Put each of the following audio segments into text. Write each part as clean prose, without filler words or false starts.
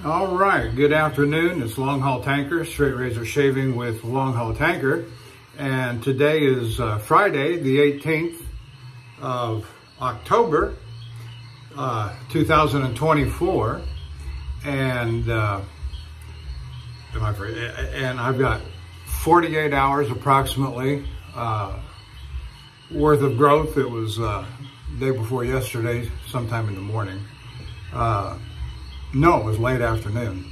All right, good afternoon. It's Longhaultanker, straight razor shaving with Longhaultanker. And today is Friday, the 18th of October, 2024. And I've got 48 hours approximately worth of growth. It was day before yesterday, sometime in the morning. No, it was late afternoon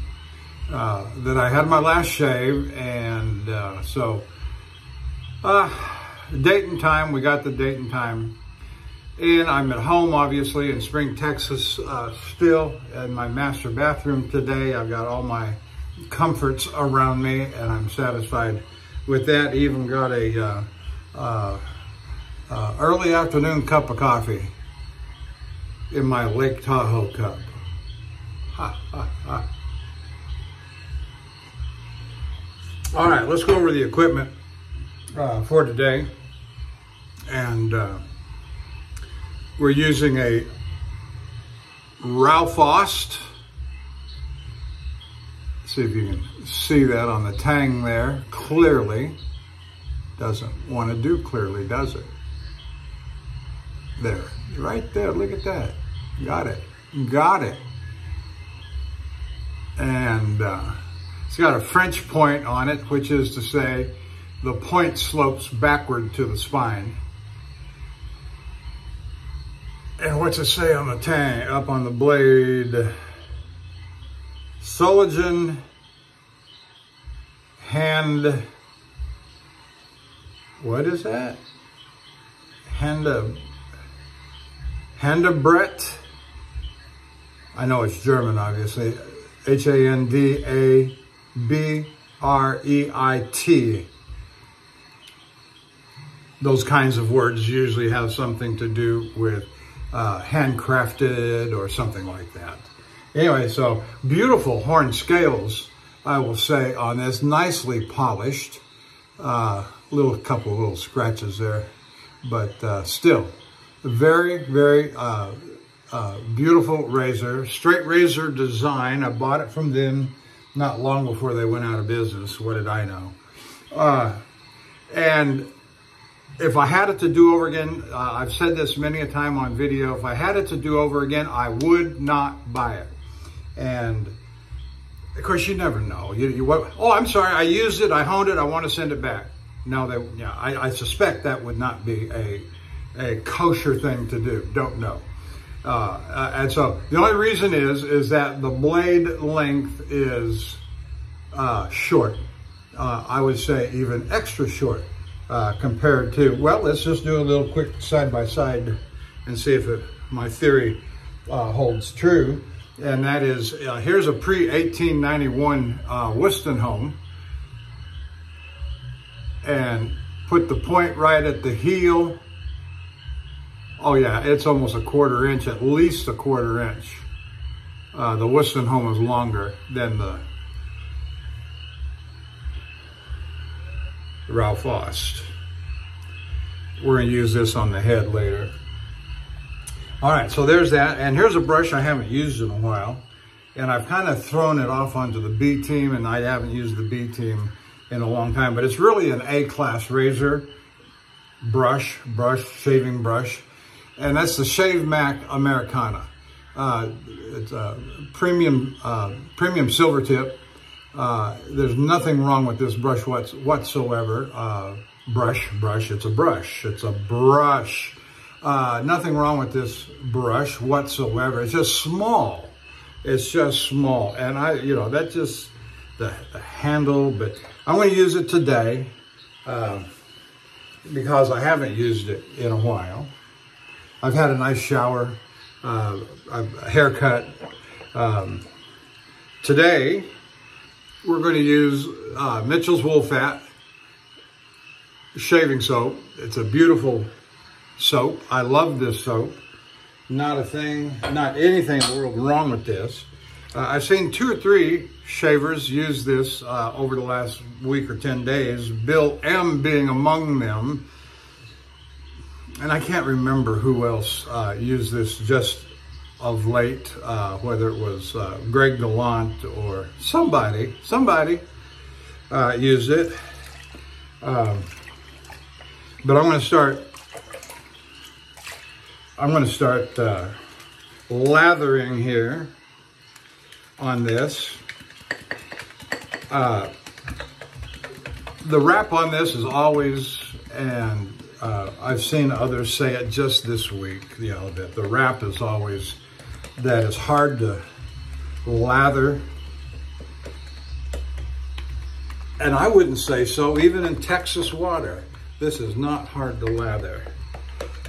that I had my last shave, and date and time, we got the date and time. And I'm at home, obviously, in Spring, Texas, still in my master bathroom today. I've got all my comforts around me, and I'm satisfied with that. Even got a early afternoon cup of coffee in my Lake Tahoe cup. All right, let's go over the equipment for today. And we're using a Raufost. See if you can see that on the tang there clearly. Doesn't want to do clearly, does it? There, right there, look at that. Got it, got it. And it's got a French point on it, which is to say the point slopes backward to the spine. And what's it say on the tang, up on the blade? Soligen hand, what is that? Handabret. I know it's German, obviously. Handabret. Those kinds of words usually have something to do with handcrafted or something like that. Anyway, so beautiful horn scales, I will say, on this, nicely polished. Couple of little scratches there, but still very, very beautiful razor, straight razor design. I bought it from them not long before they went out of business. What did I know? And if I had it to do over again, I've said this many a time on video, if I had it to do over again, I would not buy it. And of course, you never know. Oh, I'm sorry, I used it, I honed it, I want to send it back. No, I suspect that would not be a kosher thing to do. Don't know. And so the only reason is that the blade length is short. I would say even extra short compared to, well, let's just do a little quick side-by-side and see if my theory holds true. And that is, here's a pre-1891 Wistenholm, and put the point right at the heel. Oh yeah, it's almost a quarter inch, at least a quarter inch. The Wistenholm is longer than the Raufost. We're gonna use this on the head later. All right, so there's that. And here's a brush I haven't used in a while. And I've kind of thrown it off onto the B team, and I haven't used the B team in a long time, but it's really an A-class razor shaving brush. And that's the Shave Mac Americana. It's a premium silver tip. There's nothing wrong with this brush whatsoever. It's a brush. Nothing wrong with this brush whatsoever. It's just small. It's just small. And that's just the handle, but I'm going to use it today because I haven't used it in a while. I've had a nice shower, a haircut. Today, we're going to use Mitchell's Wool Fat shaving soap. It's a beautiful soap. I love this soap. Not anything in the world wrong with this. I've seen 2 or 3 shavers use this over the last week or 10 days, Bill M being among them. And I can't remember who else used this just of late, whether it was Greg Gallant or somebody used it. But I'm going to start lathering here on this. The wrap on this is always, and I've seen others say it just this week, you know, that the wrap is always, that it's hard to lather. And I wouldn't say so. Even in Texas water, this is not hard to lather.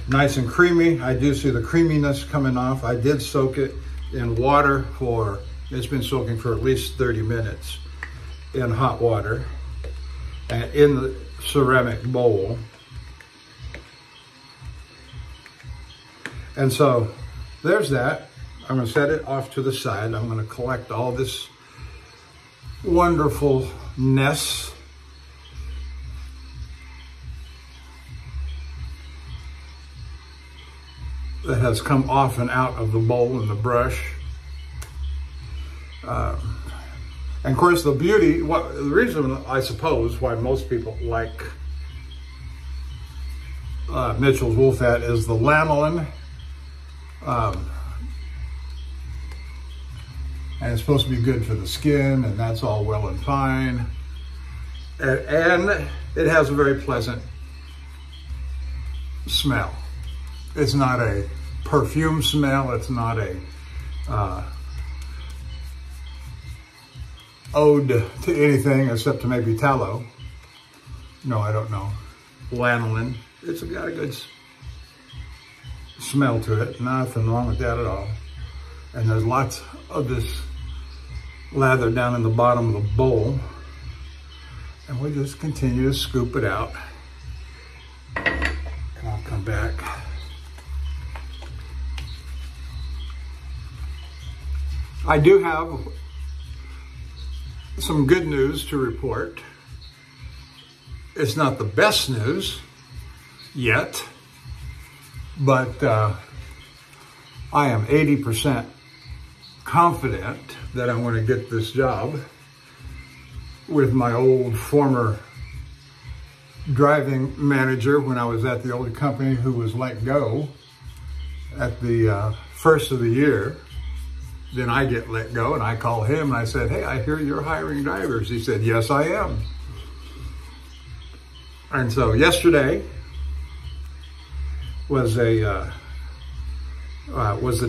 Nice and creamy. I do see the creaminess coming off. I did soak it in water for, it's been soaking for at least 30 minutes in hot water and in the ceramic bowl. And so there's that. I'm going to set it off to the side. I'm going to collect all this wonderfulness. That has come off and out of the bowl and the brush. And of course the beauty, the reason I suppose why most people like Mitchell's wool fat is the lanolin. And it's supposed to be good for the skin, and that's all well and fine. And it has a very pleasant smell. It's not a perfume smell. It's not a ode to anything except to maybe tallow. No, I don't know. Lanolin. It's got a good smell to it. Nothing wrong with that at all. And there's lots of this lather down in the bottom of the bowl. And we just continue to scoop it out. And I'll come back. I do have some good news to report. It's not the best news yet, but I am 80% confident that I'm going to get this job with my old former driving manager when I was at the old company, who was let go at the first of the year. Then I get let go, and I call him and I said, "Hey, I hear you're hiring drivers." He said, "Yes, I am." And so yesterday was the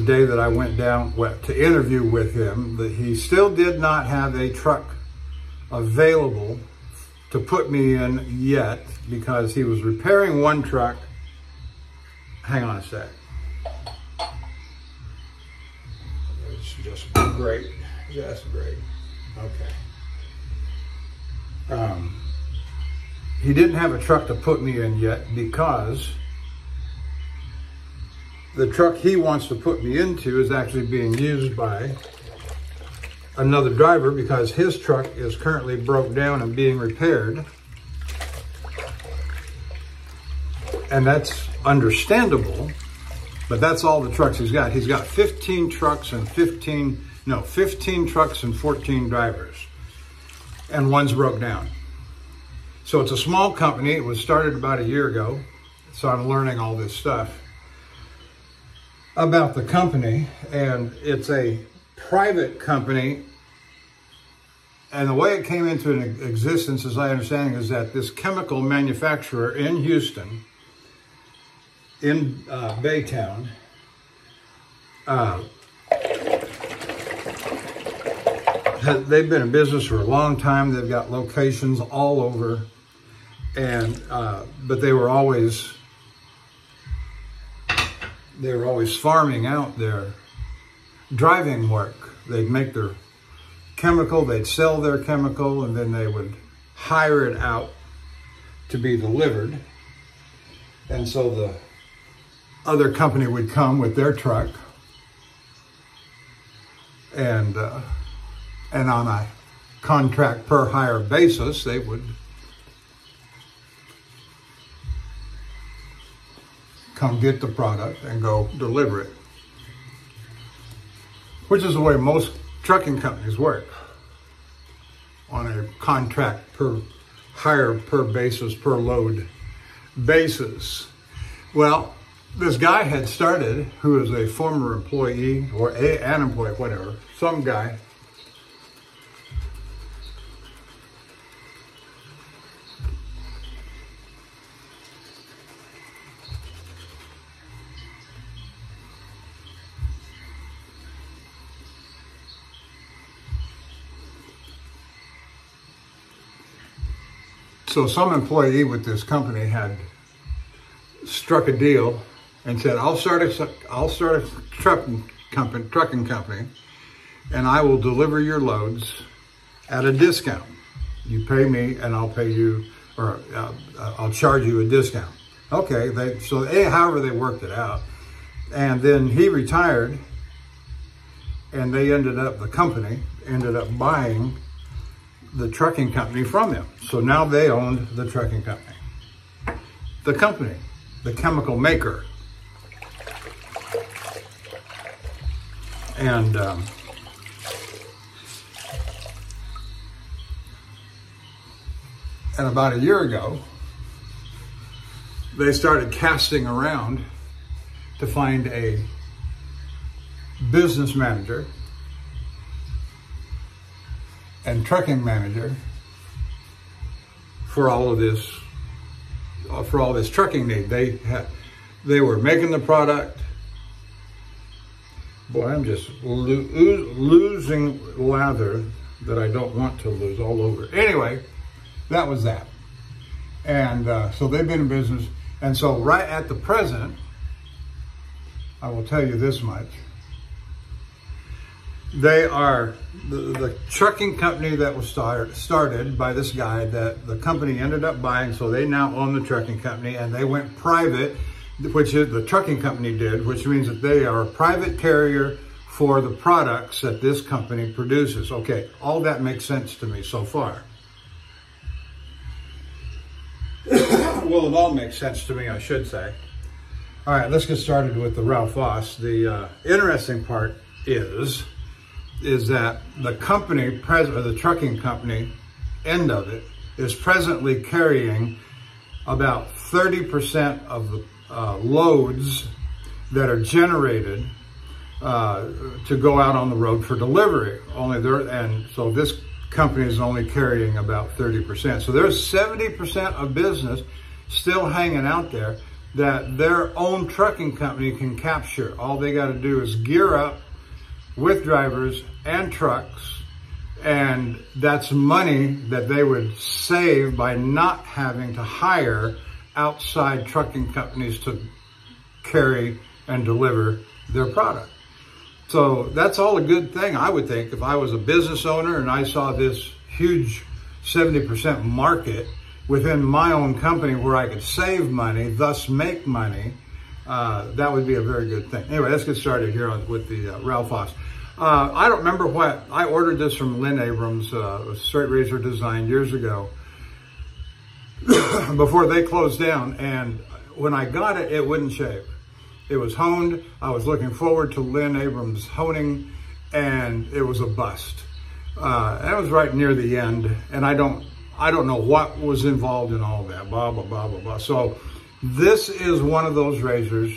day that I went down to interview with him. That he still did not have a truck available to put me in yet, because he was repairing one truck. Hang on a sec. Just great, just great. Okay. He didn't have a truck to put me in yet because the truck he wants to put me into is actually being used by another driver, because his truck is currently broke down and being repaired. And that's understandable. But that's all the trucks he's got. He's got 15 trucks and 15 trucks and 14 drivers. And one's broke down. So it's a small company. It was started about a year ago. So I'm learning all this stuff about the company. And it's a private company. And the way it came into existence, as I understand, is that this chemical manufacturer in Houston, in Baytown, they've been in business for a long time. They've got locations all over, and but they were always farming out their driving work. They'd make their chemical, they'd sell their chemical, and then they would hire it out to be delivered. And so the other company would come with their truck, and on a contract per hire basis, they would come get the product and go deliver it. which is the way most trucking companies work, on a contract per hire, per basis, per load basis. Well, this guy had started, who is a former employee, or an employee, whatever, some guy. So some employee with this company had struck a deal and said, I'll start a trucking company, and I will deliver your loads at a discount. You pay me and I'll pay you, or I'll charge you a discount. Okay, however they worked it out. And then he retired, and the company ended up buying the trucking company from him. So now they owned the trucking company. The company, the chemical maker. And about a year ago, they started casting around to find a business manager and trucking manager for all this trucking need. They were making the product. Boy, I'm just losing lather that I don't want to lose all over. Anyway, that was that. And so they've been in business. And so right at the present, I will tell you this much. They are the trucking company that was started by this guy that the company ended up buying. So they now own the trucking company, and they went private, which is the trucking company did, which means that they are a private carrier for the products that this company produces. Okay, all that makes sense to me so far. Well, it all makes sense to me, I should say. All right, let's get started with the Ralph Voss. The interesting part is that the company, the trucking company end of it, is presently carrying about 30% of the loads that are generated to go out on the road for delivery. And so this company is only carrying about 30%. So there's 70% of business still hanging out there that their own trucking company can capture. All they got to do is gear up with drivers and trucks, and that's money that they would save by not having to hire outside trucking companies to carry and deliver their product. So that's all a good thing, I would think. If I was a business owner and I saw this huge 70% market within my own company where I could save money, thus make money, that would be a very good thing. Anyway, let's get started here with the Ralph Voss. I don't remember what, I ordered this from Lynn Abrams, Straight Razor Design, years ago, before they closed down. And when I got it, it wouldn't shave. It was honed. I was looking forward to Lynn Abrams honing, and it was a bust. And it was right near the end, and I don't know what was involved in all that, blah, blah, blah, blah, blah. So this is one of those razors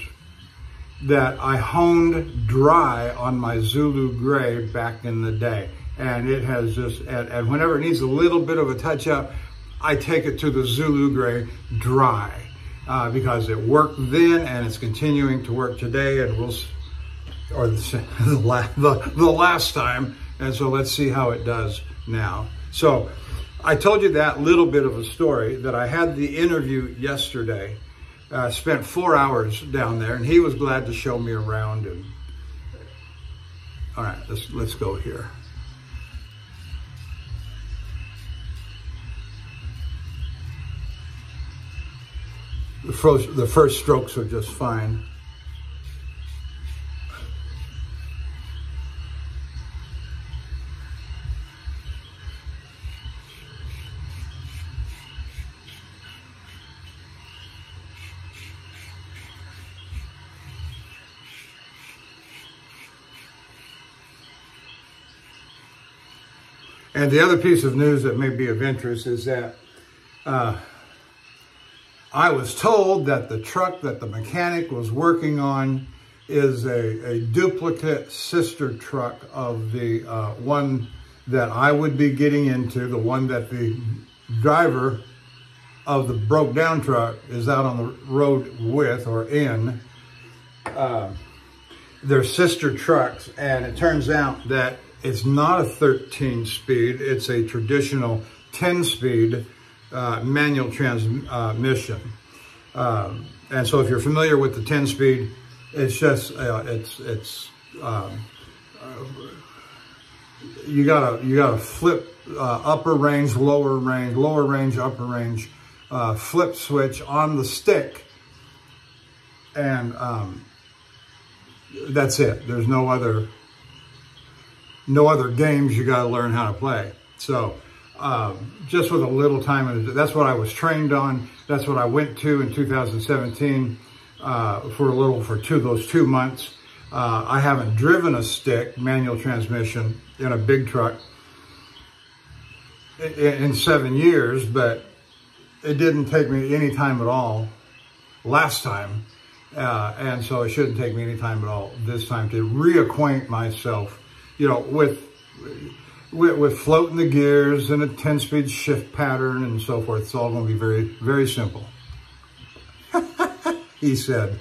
that I honed dry on my Zulu Gray back in the day. And it has just, and whenever it needs a little bit of a touch up, I take it to the Zulu Gray dry. Because it worked then and it's continuing to work today, and the last time. And so let's see how it does now. So I told you that little bit of a story that I had the interview yesterday. Spent 4 hours down there, and he was glad to show me around. And all right, let's go here. The first strokes are just fine. And the other piece of news that may be of interest is that I was told that the truck that the mechanic was working on is a duplicate sister truck of the one that I would be getting into, the one that the driver of the broke down truck is out on the road with or in. They're sister trucks, and it turns out that it's not a 13-speed, it's a traditional 10-speed manual transmission. And so if you're familiar with the 10-speed, it's just, you gotta flip upper range, lower range, upper range, flip switch on the stick, and that's it. There's no other games you gotta learn how to play. So just with a little time, that's what I was trained on. That's what I went to in 2017 for those 2 months. I haven't driven a stick manual transmission in a big truck in 7 years, but it didn't take me any time at all last time. And so it shouldn't take me any time at all this time to reacquaint myself, you know, with floating the gears and a 10-speed shift pattern and so forth. It's all going to be very, very simple. He said.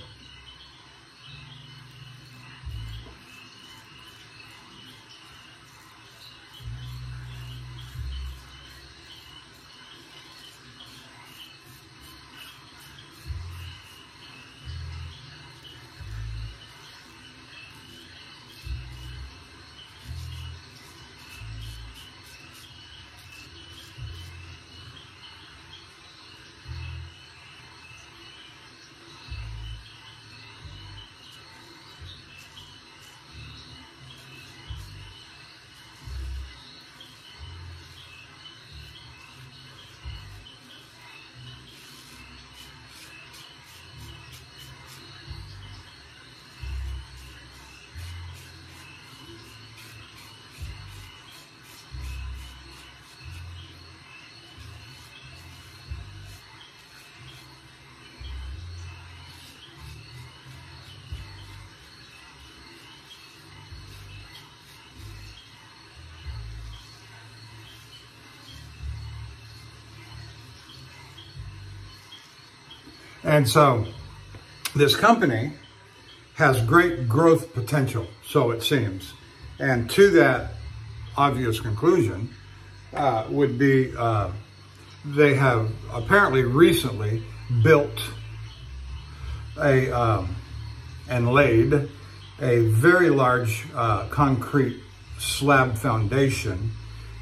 And so this company has great growth potential, so it seems. And to that obvious conclusion would be they have apparently recently built and laid a very large concrete slab foundation.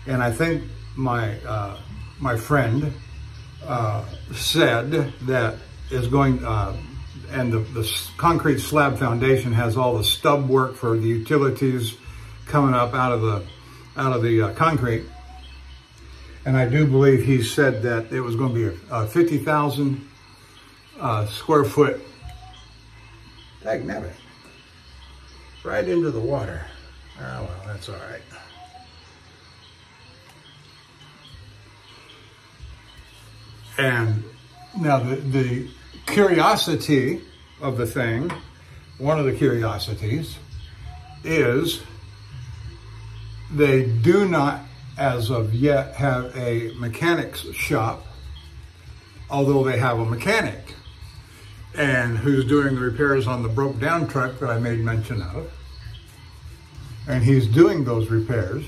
And I think my friend said that is going, and the concrete slab foundation has all the stub work for the utilities coming up out of the concrete. And I do believe he said that it was going to be a 50,000 square foot, dagnabbit, right into the water. Oh, well, that's all right. And now the curiosity of the thing, one of the curiosities, is they do not, as of yet, have a mechanic's shop, although they have a mechanic, and who's doing the repairs on the broke down truck that I made mention of. And he's doing those repairs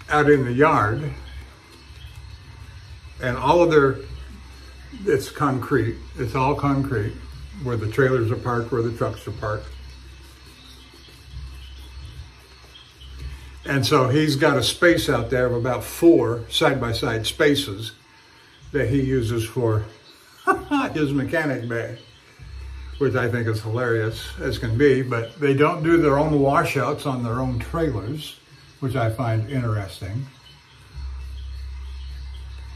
out in the yard, and all of it's concrete, it's all concrete, where the trailers are parked, where the trucks are parked. And so he's got a space out there of about 4 side-by-side spaces that he uses for his mechanic bay, which I think is hilarious as can be, but they don't do their own washouts on their own trailers, which I find interesting.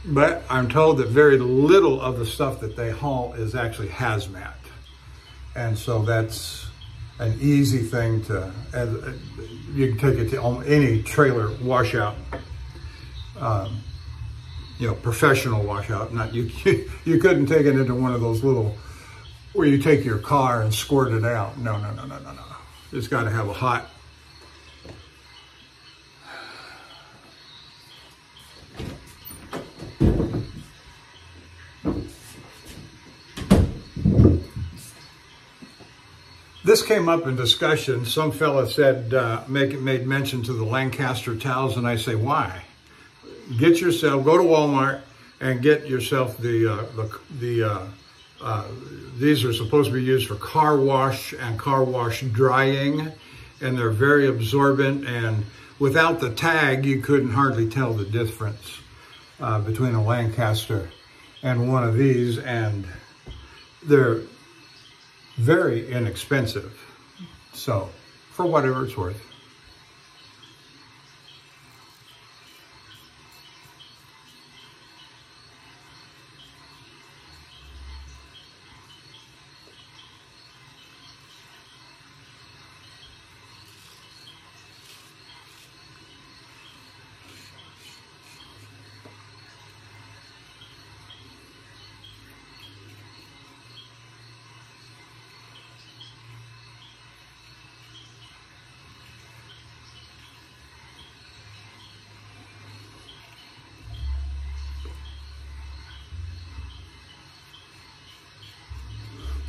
But I'm told that very little of the stuff that they haul is actually hazmat. And so that's an easy thing to, you can take it to any trailer washout, you know, professional washout. Not you couldn't take it into one of those little, where you take your car and squirt it out. No. It's got to have a hot, this came up in discussion. Some fella said, made mention to the Lancaster towels, and I say, why? Get yourself, go to Walmart and get yourself these are supposed to be used for car wash and car wash drying, and they're very absorbent, and without the tag, you couldn't hardly tell the difference between a Lancaster and one of these, and they're very inexpensive. So, for whatever it's worth.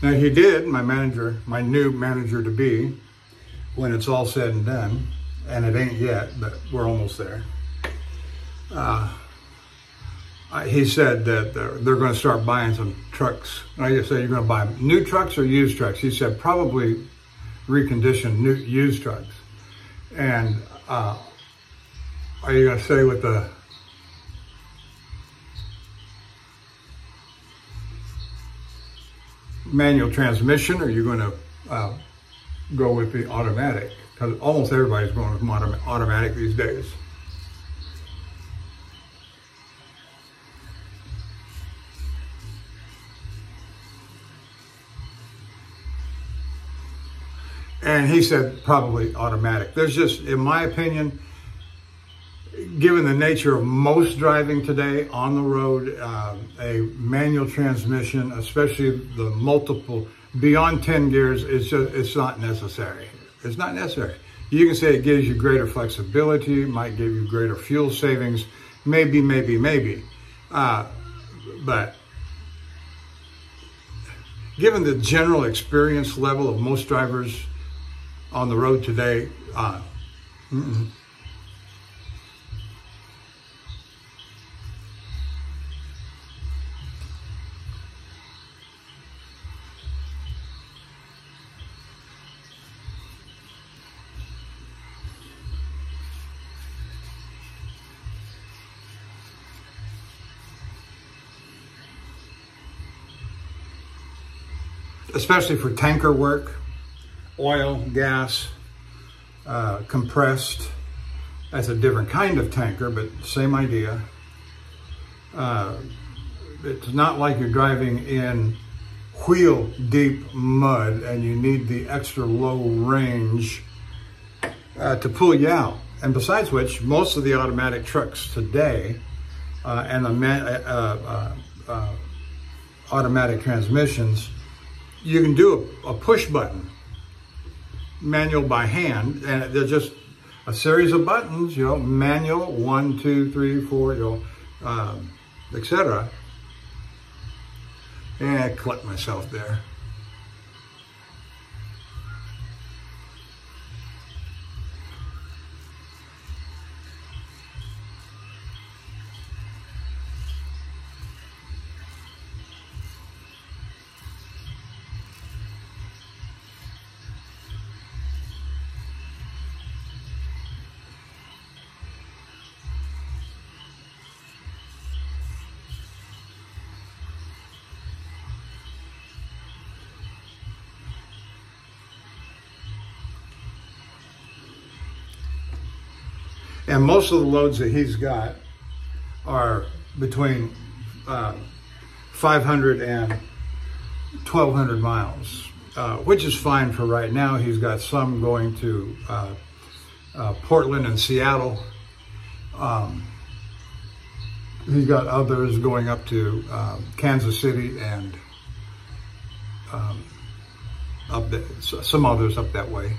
Now he did, my new manager to be, when it's all said and done, and it ain't yet, but we're almost there. He said that they're going to start buying some trucks. I just said, you're going to buy new trucks or used trucks? He said, probably reconditioned new used trucks. And are you going to stay with the manual transmission, or are you going to go with the automatic? Because almost everybody's going with automatic these days. And he said probably automatic. There's just, in my opinion, given the nature of most driving today on the road, a manual transmission, especially the multiple, beyond 10 gears, it's not necessary. It's not necessary. You can say it gives you greater flexibility, might give you greater fuel savings, maybe. But given the general experience level of most drivers on the road today, especially for tanker work, oil, gas, compressed. That's a different kind of tanker, but same idea. It's not like you're driving in wheel deep mud and you need the extra low range to pull you out. And besides which, most of the automatic trucks today and the automatic transmissions, you can do a push button, manual by hand, and they're just a series of buttons, you know, manual, 1, 2, 3, 4, you know, etc. And I collect myself there. And most of the loads that he's got are between 500 and 1,200 miles. which is fine for right now. He's got some going to Portland and Seattle. He's got others going up to Kansas City and some others up that way.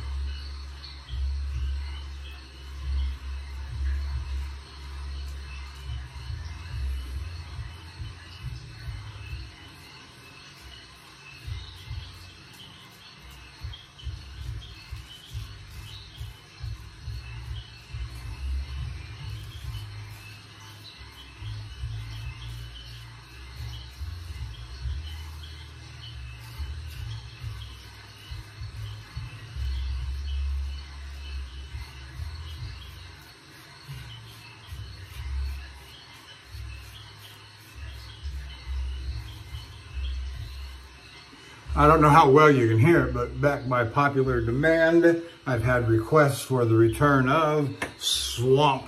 I don't know how well you can hear it, but back by popular demand, I've had requests for the return of swamp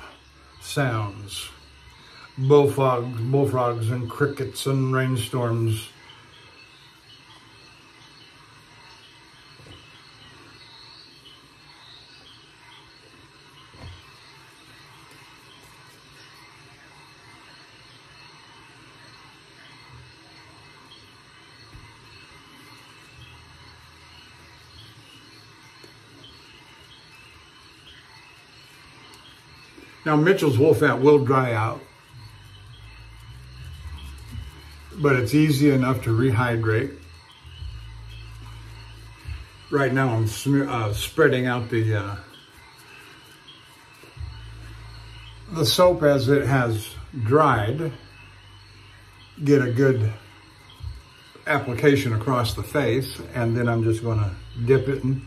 sounds. Bullfrogs and crickets and rainstorms. Now, Mitchell's Wolfat will dry out, but it's easy enough to rehydrate. Right now, I'm spreading out the soap as it has dried. Get a good application across the face, and then I'm just going to dip it in.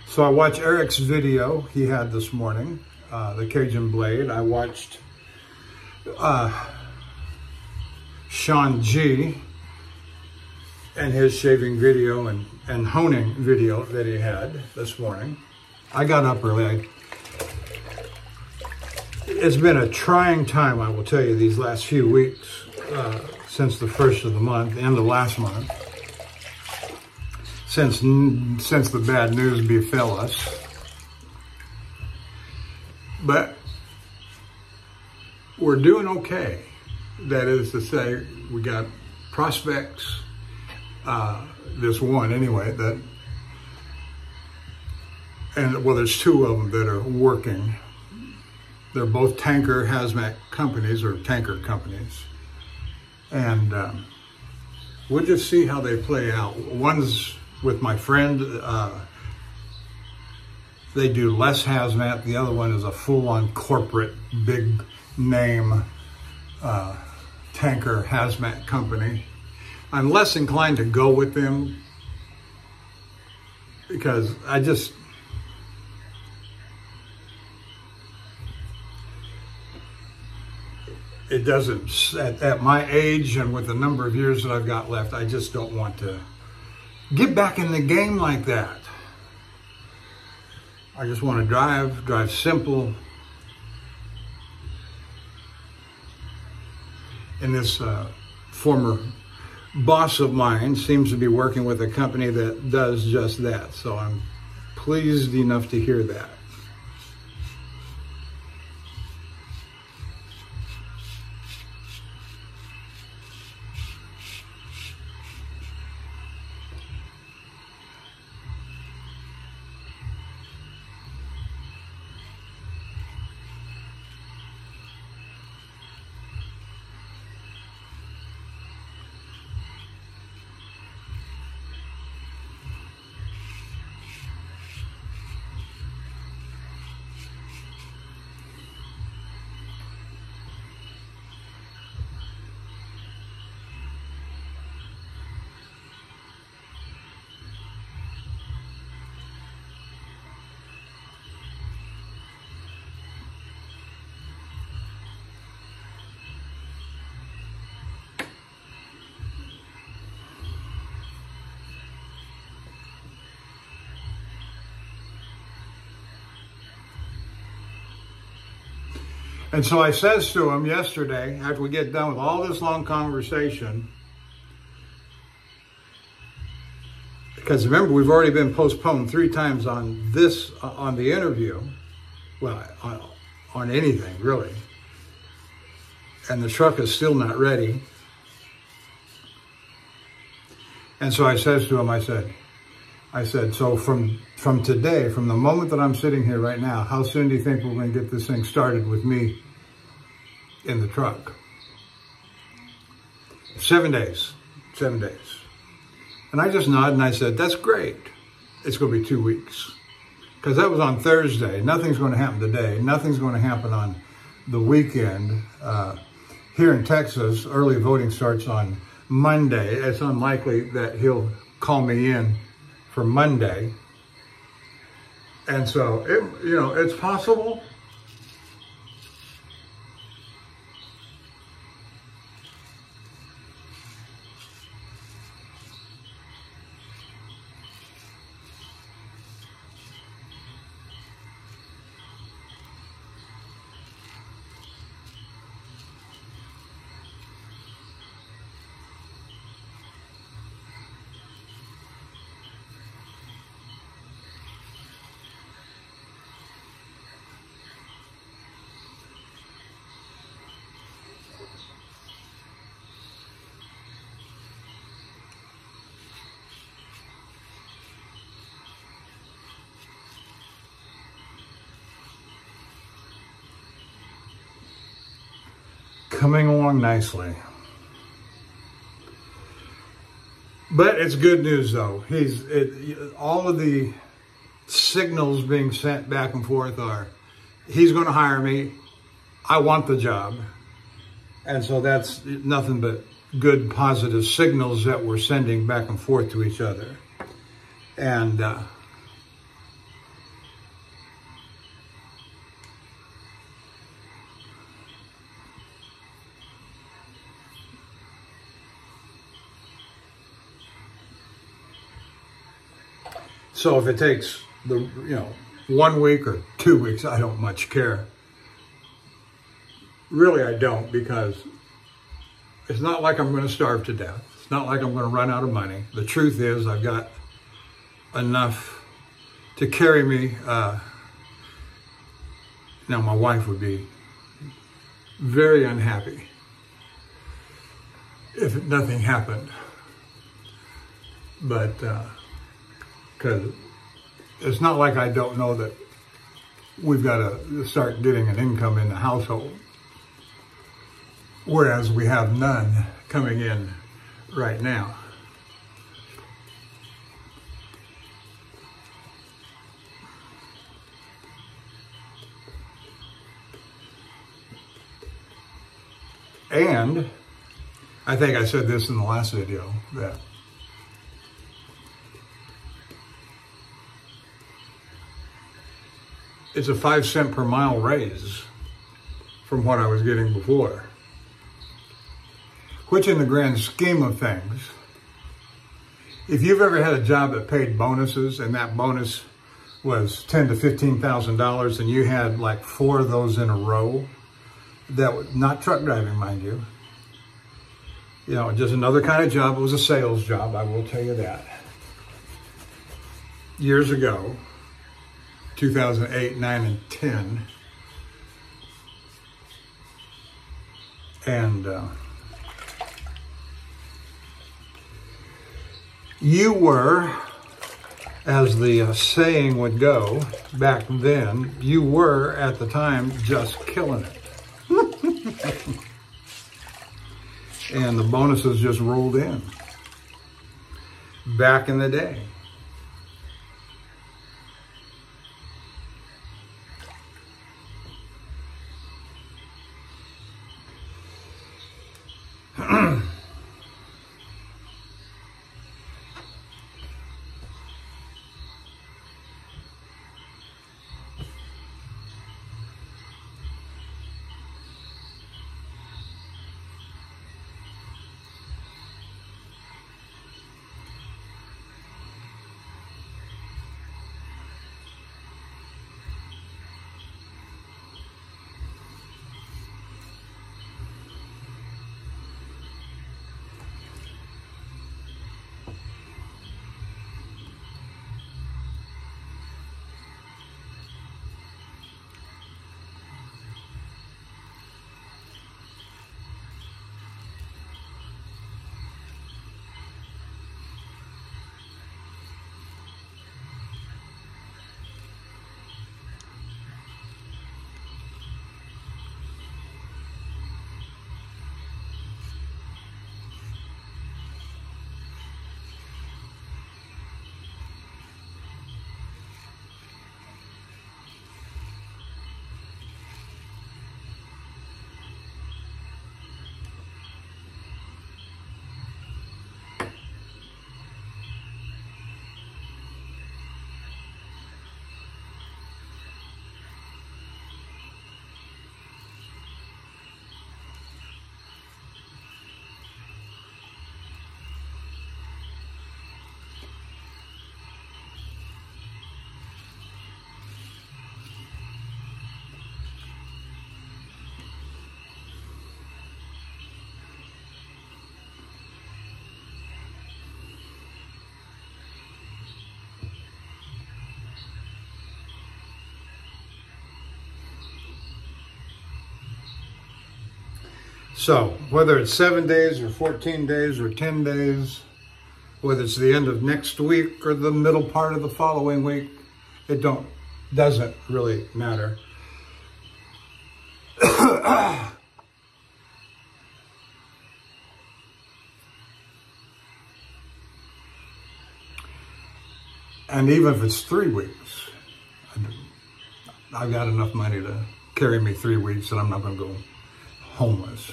So I watched Eric's video he had this morning, the Cajun Blade. I watched Sean G and his shaving video and honing video that he had this morning. I got up early. It's been a trying time, I will tell you, these last few weeks, since the first of the month, end of last month. Since the bad news befell us. But we're doing okay. That is to say, we got prospects, this one anyway, well, there's two of them that are working. They're both tanker hazmat companies or tanker companies. And we'll just see how they play out. One's with my friend, they do less hazmat. The other one is a full-on corporate, big name tanker hazmat company. I'm less inclined to go with them because it doesn't, at my age and with the number of years that I've got left, I just don't want to get back in the game like that. I just want to drive simple. And this former boss of mine seems to be working with a company that does just that. So I'm pleased enough to hear that. And so I says to him yesterday, after we get done with all this long conversation, because remember, we've already been postponed 3 times on this, on the interview. Well, on anything, really. And the truck is still not ready. And so I says to him, I said, so from today, from the moment that I'm sitting here right now, how soon do you think we're going to get this thing started with me in the truck? 7 days. 7 days. And I just nodded and I said, that's great. It's going to be 2 weeks. Because that was on Thursday. Nothing's going to happen today. Nothing's going to happen on the weekend. Here in Texas, early voting starts on Monday. It's unlikely that he'll call me in for Monday. And so, it's possible. Coming along nicely. But it's good news, though. All of the signals being sent back and forth are, he's going to hire me. I want the job. And so that's nothing but good, positive signals that we're sending back and forth to each other. And so if it takes 1 week or 2 weeks, I don't much care. Really, I don't, because it's not like I'm going to starve to death. It's not like I'm going to run out of money. The truth is, I've got enough to carry me. Now, my wife would be very unhappy if nothing happened. But because it's not like I don't know that we've got to start getting an income in the household, whereas we have none coming in right now. And I think I said this in the last video, that it's a 5 cent per mile raise from what I was getting before. Which in the grand scheme of things, if you've ever had a job that paid bonuses and that bonus was $10,000 to $15,000 and you had like 4 of those in a row, that was not truck driving, mind you. Just another kind of job. It was a sales job, I will tell you that. Years ago, 2008, 9, and 10. And you were, as the saying would go back then, you were at the time just killing it. And the bonuses just rolled in back in the day. So whether it's 7 days or 14 days or 10 days, whether it's the end of next week or the middle part of the following week, it doesn't really matter. And even if it's 3 weeks, I've got enough money to carry me 3 weeks, and I'm not going to go homeless.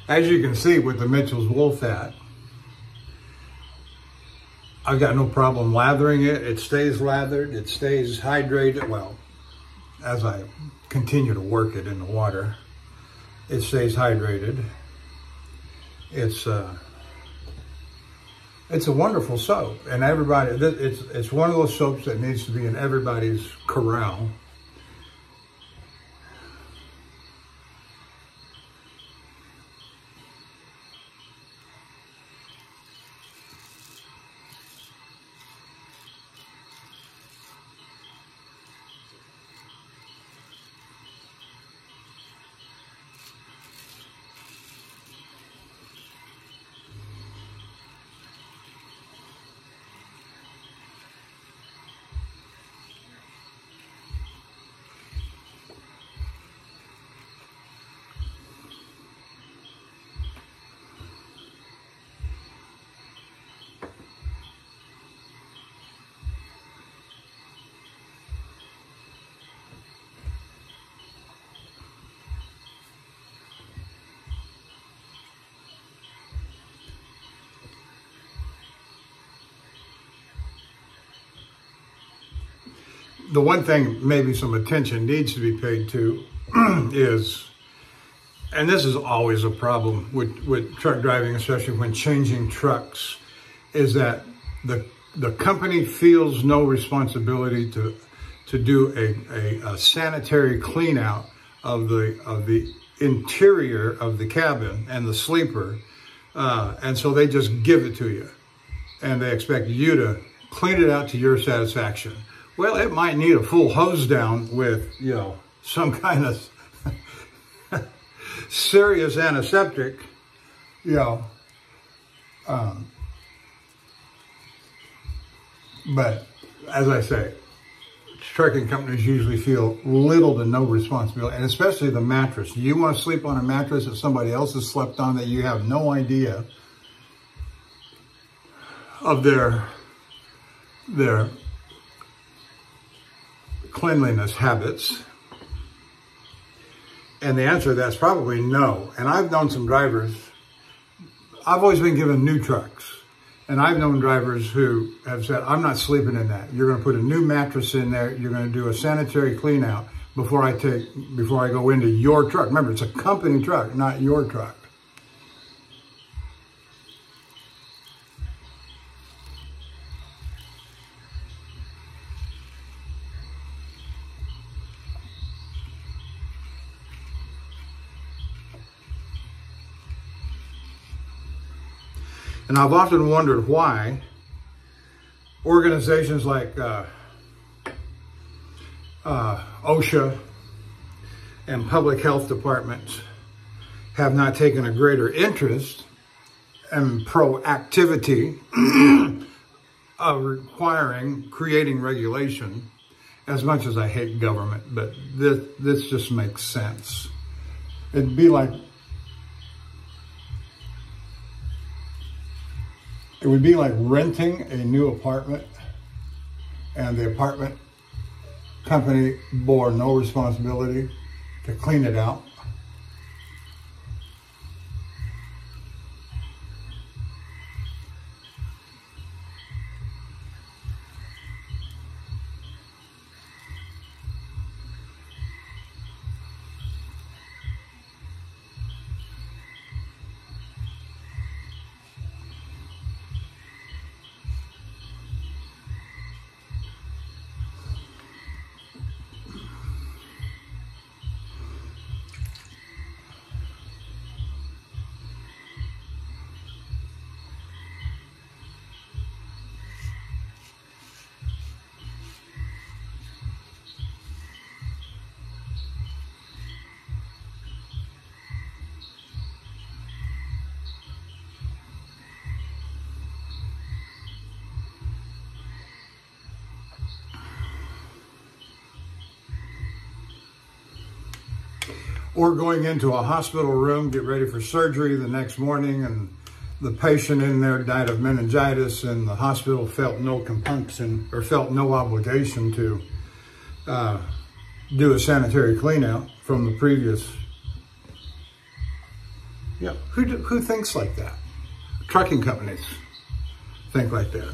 As you can see with the Mitchell's wool fat, I've got no problem lathering it. It stays lathered, it stays hydrated. Well, as I continue to work it in the water, it stays hydrated. It's a wonderful soap, and everybody, it's one of those soaps that needs to be in everybody's corral. The one thing maybe some attention needs to be paid to is, and this is always a problem with truck driving, especially when changing trucks, is that the company feels no responsibility to do a sanitary clean out of the interior of the cabin and the sleeper, and so they just give it to you, and they expect you to clean it out to your satisfaction. Well, it might need a full hose down with, you know, some kind of serious antiseptic, you know. But as I say, trucking companies usually feel little to no responsibility, and especially the mattress. You want to sleep on a mattress that somebody else has slept on that you have no idea of their cleanliness habits? And the answer to that's probably no. And I've known some drivers, I've always been given new trucks, and I've known drivers who have said, I'm not sleeping in that. You're going to put a new mattress in there. You're going to do a sanitary clean out before I go into your truck. Remember, it's a company truck, not your truck. And I've often wondered why organizations like OSHA and public health departments have not taken a greater interest and proactivity of creating regulation. As much as I hate government, but this just makes sense. It'd be like, it would be like renting a new apartment and the apartment company bore no responsibility to clean it out. or going into a hospital room, get ready for surgery the next morning, and the patient in there died of meningitis, and the hospital felt no compunction or felt no obligation to do a sanitary clean out from the previous. Yeah, who thinks like that? Trucking companies think like that.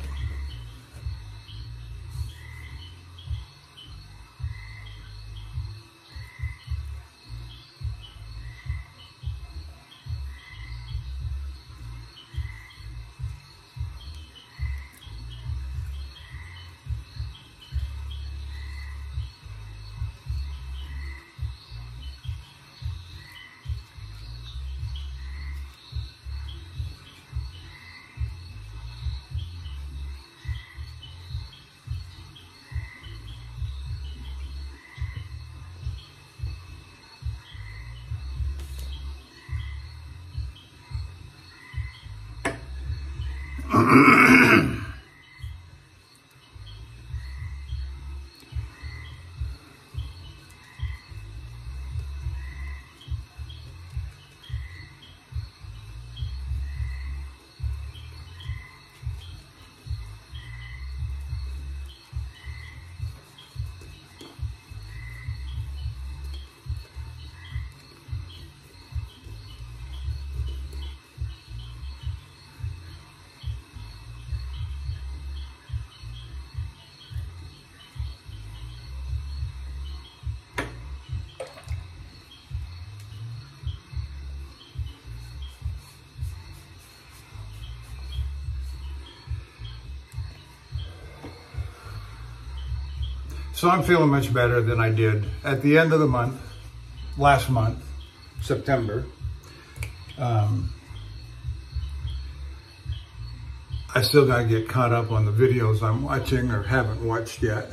So I'm feeling much better than I did at the end of the month, last month, September. I still got to get caught up on the videos I'm watching or haven't watched yet.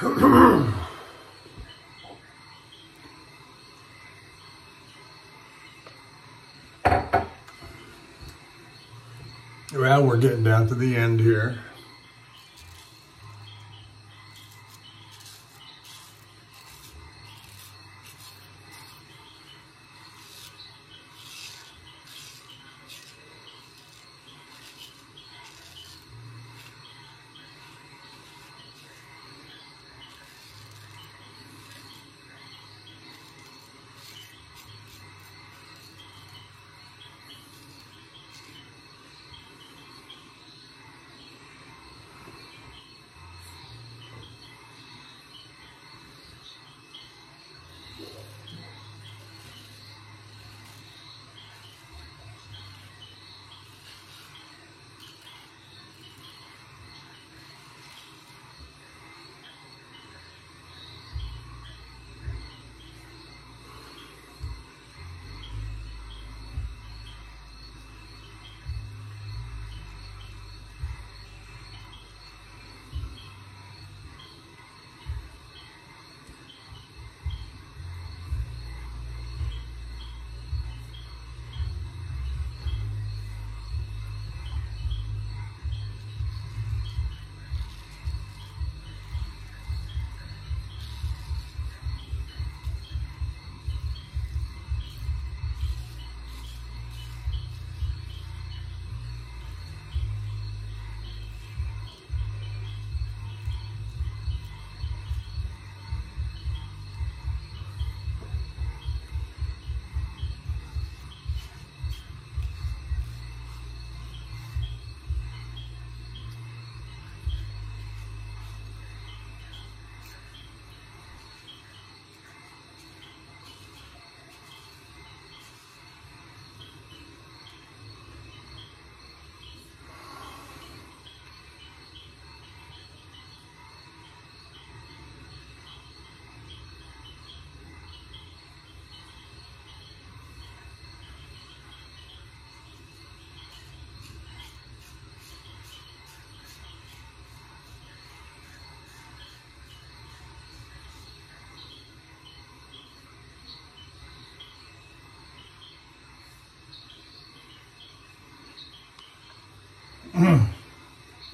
Well, we're getting down to the end here.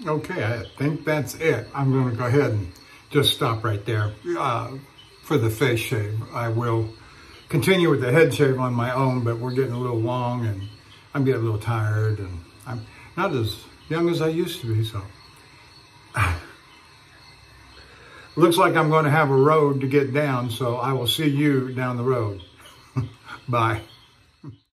Okay, I think that's it. I'm going to go ahead and just stop right there for the face shave. I will continue with the head shave on my own, but we're getting a little long and I'm getting a little tired and I'm not as young as I used to be, so. Looks like I'm going to have a road to get down, so I will see you down the road. Bye.